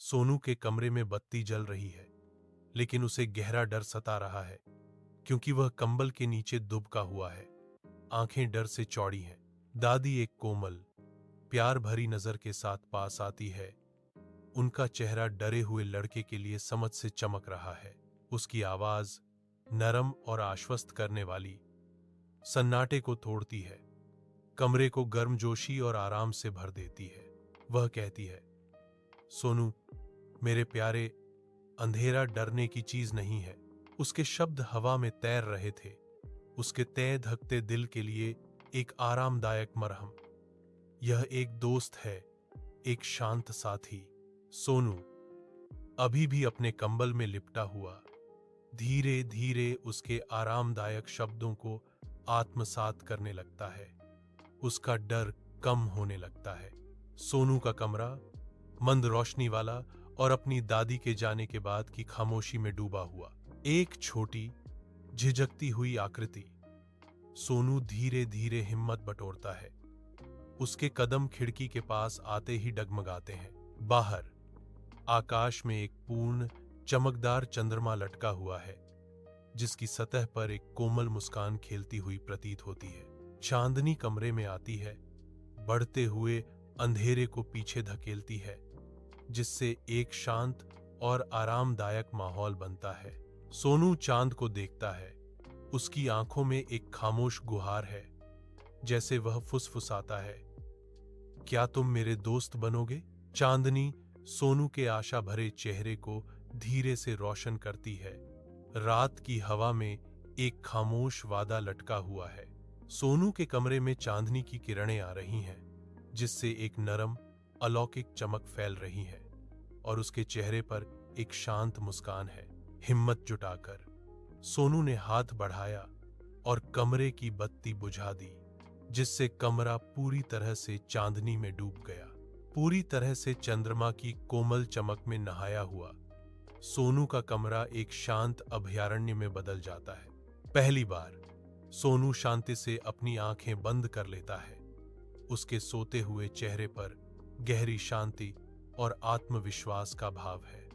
सोनू के कमरे में बत्ती जल रही है, लेकिन उसे गहरा डर सता रहा है क्योंकि वह कंबल के नीचे दुबका हुआ है। आंखें डर से चौड़ी हैं। दादी एक कोमल, प्यार भरी नजर के साथ पास आती है। उनका चेहरा डरे हुए लड़के के लिए समझ से चमक रहा है। उसकी आवाज नरम और आश्वस्त करने वाली सन्नाटे को तोड़ती है, कमरे को गर्मजोशी और आराम से भर देती है। वह कहती है, सोनू मेरे प्यारे, अंधेरा डरने की चीज नहीं है। उसके शब्द हवा में तैर रहे थे, उसके तय धकते दिल के लिए एक आरामदायक मरहम। यह एक दोस्त है, एक शांत साथी। सोनू अभी भी अपने कंबल में लिपटा हुआ धीरे धीरे उसके आरामदायक शब्दों को आत्मसात करने लगता है। उसका डर कम होने लगता है। सोनू का कमरा मंद रोशनी वाला और अपनी दादी के जाने के बाद की खामोशी में डूबा हुआ। एक छोटी झिझकती हुई आकृति। सोनू धीरे धीरे हिम्मत बटोरता है। उसके कदम खिड़की के पास आते ही डगमगाते हैं। बाहर आकाश में एक पूर्ण चमकदार चंद्रमा लटका हुआ है, जिसकी सतह पर एक कोमल मुस्कान खेलती हुई प्रतीत होती है। चांदनी कमरे में आती है, बढ़ते हुए अंधेरे को पीछे धकेलती है, जिससे एक शांत और आरामदायक माहौल बनता है। सोनू चांद को देखता है। उसकी आंखों में एक खामोश गुहार है, जैसे वह फुसफुसाता है, क्या तुम मेरे दोस्त बनोगे? चांदनी सोनू के आशा भरे चेहरे को धीरे से रोशन करती है। रात की हवा में एक खामोश वादा लटका हुआ है। सोनू के कमरे में चांदनी की किरणें आ रही हैं, जिससे एक नरम अलौकिक चमक फैल रही है और उसके चेहरे पर एक शांत मुस्कान है। हिम्मत जुटाकर सोनू ने हाथ बढ़ाया और कमरे की बत्ती बुझा दी, जिससे कमरा पूरी तरह से चांदनी में डूब गया। पूरी तरह से चंद्रमा की कोमल चमक में नहाया हुआ सोनू का कमरा एक शांत अभयारण्य में बदल जाता है। पहली बार सोनू शांति से अपनी आंखें बंद कर लेता है। उसके सोते हुए चेहरे पर गहरी शांति और आत्मविश्वास का भाव है।